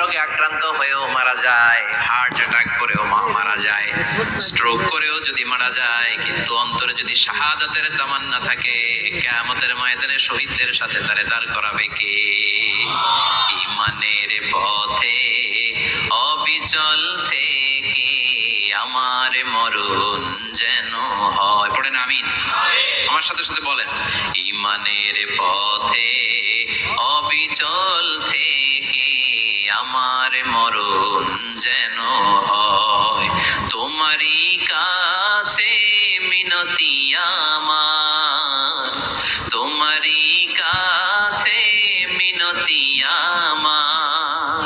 রোগে আক্রান্ত হয়েও মারা যায়, হার্ট অ্যাটাক করেও মারা যায়, স্ট্রোক করেও যদি মারা যায়, কিন্তু অন্তরে যদি শাহাদাতের তামান্না থাকে, কিয়ামতের ময়দানে শহীদদের সাথে তারে দাঁড় করাবে কে? ঈমানের পথে অবিচল থেকে আমার মরণ যেন হয়। পড়েন আমিন। আমার সাথে সাথে বলেন, ঈমানের পথে অবিচল থেকে আমার মরণ যেন হয়। তোমারই কাছে মিনতি আমার, তোমারই কাছে মিনতি আমার,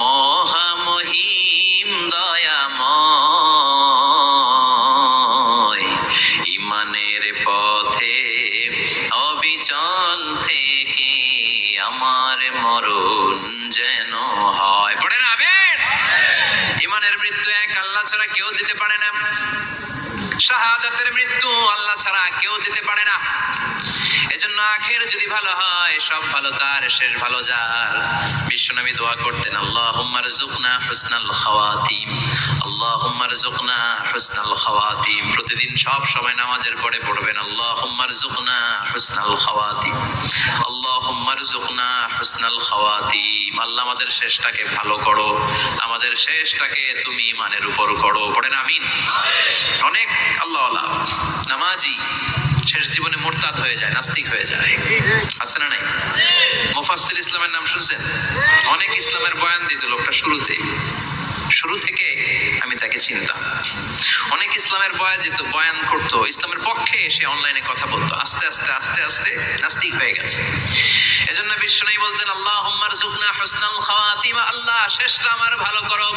মহামহিম দয়াময়। ঈমানের পথে অবিচল থেকে আমার মরণ যেন হয়। পড়েন আমিন। ঈমানের মৃত্যু এক আল্লাহ ছাড়া কেউ দিতে পারে না, শাহাদাতের মৃত্যু আল্লাহ ছাড়া কেউ দিতে পারে না। এজন্য আখের যদি ভালো হয়, সব ভালো তার, শেষ ভালো যার। বিশ্বনবী দোয়া করতেন, আল্লাহুম্মা রযুকনা হুসনাল খাওয়াতিম, আল্লাহুম্মা রযুকনা হুসনাল খাওয়াতিম। প্রতিদিন সব সময় নামাজের পরে পড়বেন, আল্লাহুম্মা রযুকনা হুসনাল খাওয়াতিম, আল্লাহুম্মা রযুকনা হুসনাল খাওয়াতিম। আল্লাহ আমাদের শেষটাকে ভালো করো, আমাদের শেষটাকে তুমি ঈমানের উপর করো। পড়েন আমিন। অনেক আল্লাহওয়ালা নামাজি শেষ জীবনে মুরতাদ হয়ে যায়, নাস্তিক হয়ে যায়, আছে না নাই? মুফাসসির ইসলামের নাম শুনছেন? অনেক ইসলামের বয়ান দিত লোকটা শুরু থেকে আমি তাকে চিনতাম। অনেক ইসলামের বয়ান করতো, ইসলামের পক্ষে এসে অনলাইনে কথা বলতো। আস্তে আস্তে আস্তে আস্তে নাস্তিক হয়ে গেছে। এজন্য বিশ্বনবী বলতেন, আল্লাহুম্মা রযুকনা হুসনাল খাওয়াতিম, আল্লাহ শেষটা আমার ভালো করো,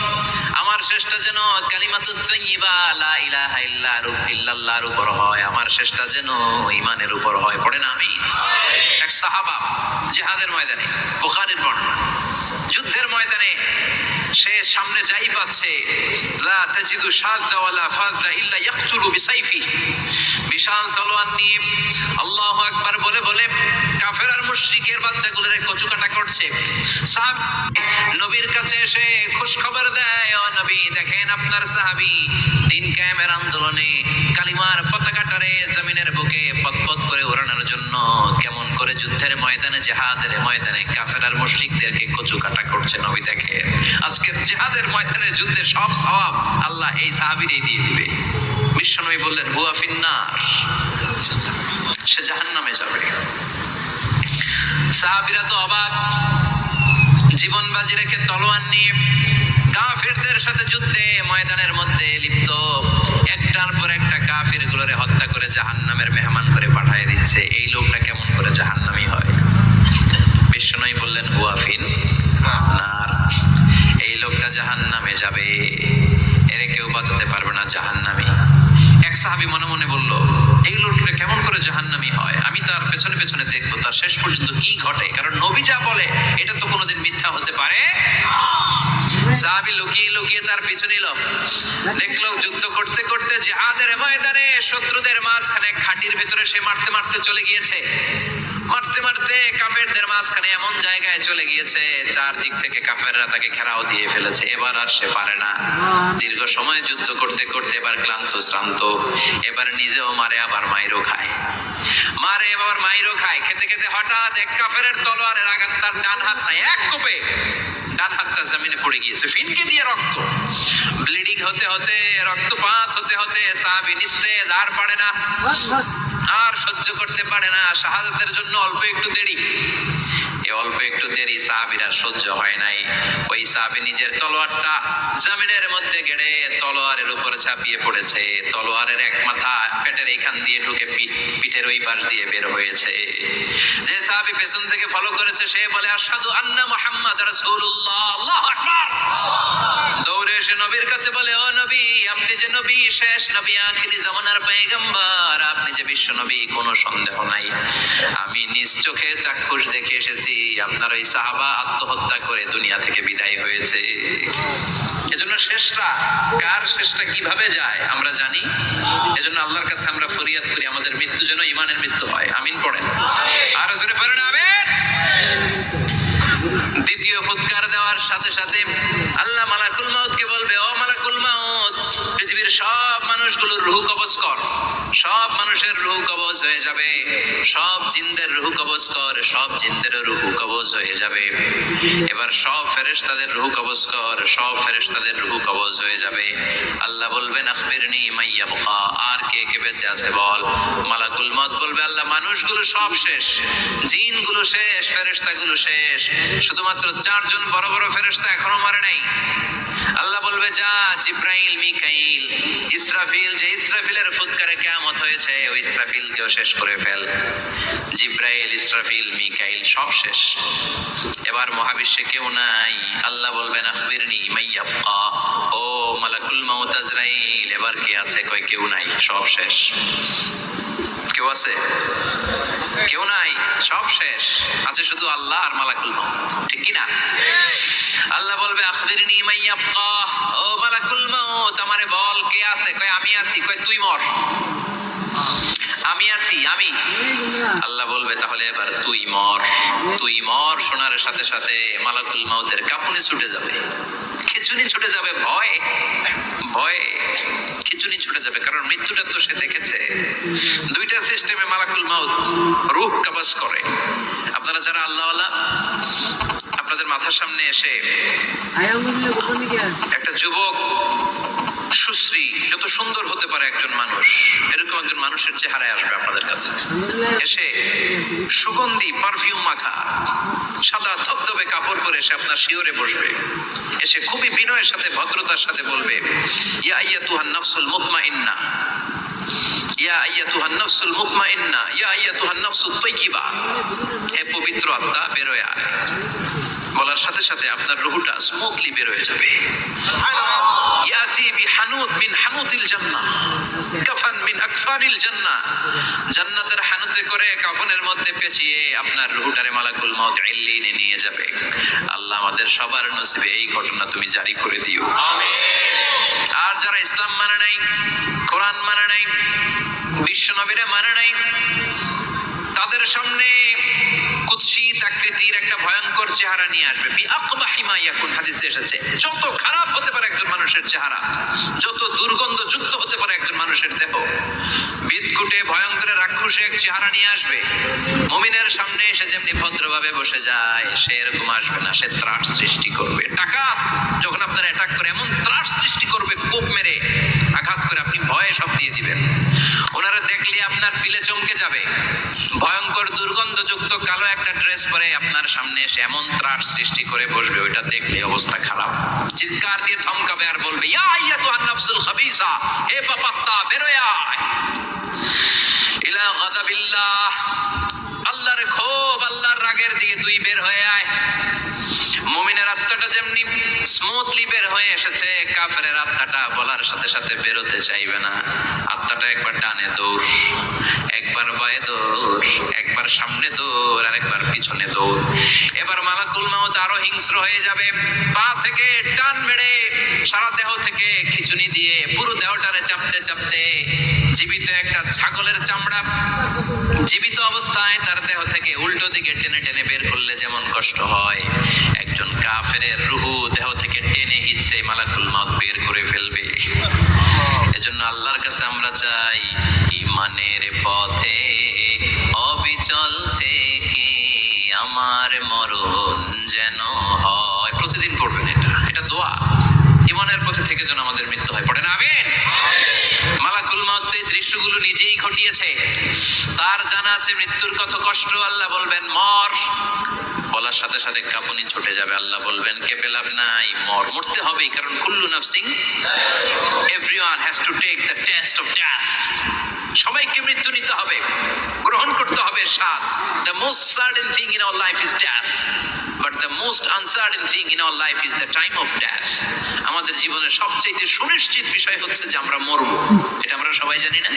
আমার শেষটা যেন কালিমাতুত তাইয়্যিবা লা ইলাহা ইল্লাল্লাহর উপর হয়, আমার শেষটা যেন ঈমানের উপর হয়। পড়েন আমিন। এক সাহাবা জিহাদের ময়দানে, বুখারীর বর্ণনা, যুদ্ধের ময়দানে সে সামনে যাই পাচ্ছে, লা তাজিদু শাযা ওয়ালা ফাযা ইল্লা ইয়াকতুলু বিসাইফি, বিশাল তলোয়ার নিয়ে আল্লাহু আকবার বলে বলে কাফের আর মুশরিকের বাচ্চাগুলোরে কচুকাটা করছে। সাহাবী নবীর কাছে এসে খুশ খবর দেয়, ও নবী দেখেন আপনার সাহাবী দিন কায়েমের আন্দোলনে কালিমার পতাকাটারে জমিনের বুকে পতপত করে ওড়ানোর জন্য কেমন করে যুদ্ধের ময়দানে, জিহাদের ময়দানে কাফের আর মুশরিকদেরকে কচুকাটা করছে। নবী দেখেন আজকে জিহাদের ময়দানে যুদ্ধের সব সওয়াব আল্লাহ এই সাহাবীরই দিয়ে দিবে। বিশ্বনবী বললেন, হুয়া ফিন্নার, সে জাহান্নামে যাবে। সাহাবীরা তো অবাক, জীবন বাজি রেখে তলোয়ার নিয়ে কাফিরদের সাথে যুদ্ধে ময়দানের মধ্যে লিপ্ত, একটার পর একটা কাফির গুলোরে হত্যা করে জাহান্নামের মেহমান করে পাঠিয়ে দিচ্ছে। এই লোকটা কেমন করে জাহান্নামী হয়? বিশ্বনবী বললেন, হুয়া ফিন্নার, এই লোকটা জাহান্নামে যাবে, এরে কেউ বাঁচাতে পারবে না, জাহান্নামী। এক সাহাবী মনে মনে বলল, এই লোকটা কেমন করে জাহান্নামী হয়, আমি তার পেছনে পেছনে দেখবো তার শেষ পর্যন্ত কি ঘটে, কারণ নবী যা বলে এটা তো কোনোদিন মিথ্যা হতে পারে। সাহাবী লুকিয়ে লুকিয়ে তার পিছু নিল, দেখলো যুদ্ধ করতে করতে জিহাদের ময়দানে শত্রুদের মাঝখানে খাটির ভেতরে সে মারতে মারতে চলে গিয়েছে, মারতে মারতে কাফেরদের মাঝখানে এমন জায়গায় চলে গিয়েছে চারদিক থেকে কাফেররা তাকে ঘেরাও দিয়ে ফেলেছে। এবার আর সে পারে না, দীর্ঘ সময় যুদ্ধ করতে করতে এবার ক্লান্ত শ্রান্ত, এবার নিজেও মারে আবার মাইরও খায়, মারে আবার মাইরও খায়। খেতে খেতে হঠাৎ এক কাফেরের তলোয়ারের আঘাত তার ডান হাত নাই, এক কোপে ডান হাতটা জমিনে পড়ে গিয়েছে, ফিনকে দিয়ে রক্ত, ব্লিডিং হতে হতে, রক্তপাত হতে হতে সাহাবী নিস্তেজ, আর পারে না, আর সহ্য করতে পারে না। শাহাদাতের জন্য অল্প একটু দেরি, এই অল্প একটু দেরি সাহাবীর আর সহ্য হয় নাই। ওই সাহাবী নিজের তলোয়ারটা জমিনের মধ্যে গেড়ে তলোয়ারের উপরে ঝাঁপিয়ে পড়েছে। তলোয়ারের এক মাথা পেটের এইখান দিয়ে ঢুকে পিঠের ওই পাশ দিয়ে বের হয়েছে। যে সাহাবী পেছন থেকে ফলো করেছে সে বলে, আশহাদু আন্না মুহাম্মাদ রাসূলুল্লাহ, আল্লাহু আকবার। দৌড়ে এসে নবীর কাছে বলে, ও নবী, আপনি যে নবী, শেষ নবী, আখিরি জামানার পয়গম্বর, আপনি যে বিশ্ব নবী, কোনো সন্দেহ নাই, আমি নিজ চোখে চাক্ষুষ দেখে এসেছি আপনার ওই সাহাবা আত্মহত্যা করে দুনিয়া থেকে বিদায় হয়েছে। এজন্য শেষটা কার, শেষটা কিভাবে যায় আমরা জানি। এজন্য আল্লাহর কাছে আমরা ফরিয়াদ করি আমাদের মৃত্যু যেন ঈমানের মৃত্যু হয়। আমিন পড়েন, আর জোরে পড়েন আমিন। দ্বিতীয় ফুৎকার দেওয়ার সাথে সাথে আল্লাহ মালাকুল মাউতকে বলবে, ও মালাকুল মাউত, পৃথিবীর সব মানুষগুলোর রূহ কবজ কর। সব মানুষের রূহ কবজ হয়ে যাবে, সব জিনদের রূহ কবজ কর, সব জিনদের রূহ কবজ হয়ে যাবে। এবার সব ফেরেশতাদের রূহ কবজ কর, সব ফেরেশতাদের রূহ কবজ হয়ে যাবে। আল্লাহ বলবেন, আখবিরনি মাইয়া বুকা, আর কে কে বেঁচে আছে বল। মালাকুল মউত বলবে, আল্লাহ মানুষগুলো সব শেষ, জিনগুলো শেষ, ফেরেশতাগুলো শেষ, শুধুমাত্র 4 জন বড় বড় ফেরেশতা এখনো মরে নাই। আল্লাহ বলবে, যা জিব্রাইল, মিকাইল, ইসরাফিল, যে ইসরাফিলের ফুৎকারে কিয়ামত হয়েছে, ওই ইসরাফিলকেও শেষ করে ফেল। জিব্রাইল, ইসরাফিল, মিকাইল সব শেষ। এবার মহাবিশ্বে কেউ নাই। আল্লাহ বলবেন, আখবিরনি মাইয়া বুকা, ও মালাকুল মাউত আজরাইল, এবার কে আছে? কয় কেউ নাই, সব শেষ। কেউ আছে? কেউ নাই, সব শেষ। আছে শুধু আল্লাহ আর মালাকুল মাউত, ঠিক কি না? আল্লাহ বলবে, আখবিরনি মাইয়া বুকা, ও মালাকুল মাউত, আমারে বল কে আছে? কয় আমি আছি। কয় তুই মর। আমি আছি, আমি। আল্লাহ বলবে, তাহলে এবার তুই মর। তুই মর শোনার সাথে সাথে মালাকুল মাউতের কাঁপুনি ছুটে যাবে, খিঁচুনি ছুটে যাবে, ভয় ভয়ে খিঁচুনি ছুটে যাবে। কারণ মৃত্যুটা তো সে দেখেছে। দুইটা সিস্টেমে মালাকুল মাউত রূহ কবজ করে। আপনারা যারা আল্লাহওয়ালা, আপনাদের মাথার সামনে এসে একটা যুবক, সুশ্রী, যত সুন্দর হতে পারে একজন মানুষ, এরকম একজন মানুষের চেহারায় আসবে আপনাদের কাছে। এসে সুগন্ধি পারফিউম মাখা সাদা ধবধবে কাপড় পরে এসে আপনার শিওরে বসবে। এসে খুবই বিনয়ের সাথে, ভদ্রতার সাথে বলবে, ইয়া আইয়াতুহান নাফসুল মুতমাইন্না, ইয়া আইয়াতুহান নাফসুল মুতমাইন্না, ইয়া আইয়াতুহান নাফসুত তাইয়্যিবা, হে পবিত্র আত্মা বের হয়ে আয়। বলার সাথে সাথে আপনার রূহটা স্মুথলি বের হয়ে যাবে। ইয়াতি বিহানুত মিন হানুতিল জান্নাহ, কাফান মিন আকফানিল জান্নাহ, জান্নাতের হানুতে করে কাফনের মধ্যে পেঁচিয়ে আপনার রূহটারে মালাকুল মাউত ইল্লিনে নিয়ে যাবে। আল্লাহ আমাদের সবার নসিবে এই ঘটনা তুমি জারি করে দিও, আমিন। আর যারা ইসলাম মানে নাই, কোরআন মানে নাই, বিশ্ব নবীরে মানে নাই, তাদের সামনে কুৎসিত আকৃতির একটা ভয়ঙ্কর চেহারা নিয়ে আসবে। বিআকবাহি মা ইয়াকুন, হাদিসে এসেছে, যত খারাপ হতে পারে একজন মানুষের চেহারা, যত দুর্গন্ধযুক্ত হতে পারে একজন মানুষের দেহ, বিদঘুটে ভয়ঙ্কর রাক্ষসে এক চেহারা নিয়ে আসবে। মুমিনের সামনে এসে যেমনি ভদ্রভাবে বসে যায়, সে এরকম আসবে না। সে ত্রাস সৃষ্টি করবে। ডাকাত যখন আপনার অ্যাটাক করে এমন ত্রাস সৃষ্টি করবে, কোপ মেরে আঘাত করে আপনি ভয়ে সব দিয়ে দিবেন। ওনারা দেখলে আপনার পিলে চমকে যাবে। ভয়ঙ্কর দুর্গন্ধযুক্ত কালো একটা ড্রেস পরে আপনার সামনে এসে এমন ত্রাস সৃষ্টি করে বসবে, ওইটা দেখলে অবস্থা খারাপ। চিৎকার দিয়ে ধমকাবে আর বলবে, ইয়া আইয়াতুহান নাফসুল খাবিসা, হে পাপাত্তা বের হয়ে আয় ইলা গাদাবিল্লাহ, আল্লাহর ক্ষোভ, আল্লাহর রাগের দিকে তুই বের হয়ে আয়। মুমিনের আত্মাটা যেমনি স্মুথলি বের হয়ে এসেছে, কাফেরের আত্মাটা বলার সাথে সাথে বেরোতে চাইবে না। আত্মাটা একবার ডানে দৌড়, একবার বায়ে দৌড়, একবার সামনে দৌড়, আর একবার পিছনে দৌড়। এবার মালাকুল মাউত আরো হিংস্র হয়ে যাবে। পা থেকে টান মেরে সারা দেহ থেকে খিঁচুনি দিয়ে পুরো দেহটারে চাপতে চাপতে জীবিত একটা ছাগলের চামড়া জীবিত অবস্থায় তার দেহ থেকে উল্টো দিকে টেনে টেনে বের করলে যেমন কষ্ট হয়, একজন কাফেরের রূহ দেহ থেকে টেনে হিচড়ে মালাকুল মাউত বের করে ফেলবে। এজন্য আল্লাহর কাছে আমরা চাই, ঈমানের পথে অবিচল থেকে আমার মরণ যেন হয়। প্রতিদিন পড়বেন এটা দোয়া। ঈমানের পথে থেকে যেন আমাদের মৃত্যু হয়। পড়েন আমিন। মালাকুল মাউত এই দৃশ্যগুলো নিজেই ঘটিয়েছে, তার জানা আছে মৃত্যুর কত কষ্ট। আল্লাহ বলবেন মর, বলার সাথে সাথে কাঁপুনি ছুটে যাবে। আল্লাহ বলবেন কেঁপে লাভ নাই, মর, মরতে হবেই, কারণ কুল্লু নাফসিন, everyone has to take the test of death. সবাইকে মৃত্যু নিতে হবে, গ্রহণ করতে হবে স্বাদ। The most certain thing in our life is death, but the most uncertain thing in our life is the time of death. আমাদের জীবনের সবচাইতে সুনিশ্চিত বিষয় হচ্ছে যে আমরা মরবো, এটা আমরা সবাই জানি না।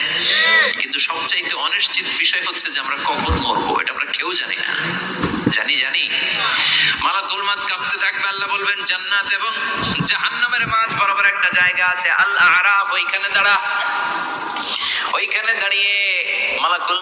কিন্তু সবচাইতে অনিশ্চিত বিষয় হচ্ছে যে আমরা কখন মরবো, এটা আমরা কেউ জানি না। জানি মালাকুল মাউত কাঁপতে থাকবে। আল্লাহ বলবেন জান্নাত এবং জাহান্নামের মাঝ বরাবর একটা জায়গা আছে, আল আরাফ, ওইখানে দাঁড়া। ওইখানে দাঁড়িয়ে মালাকুল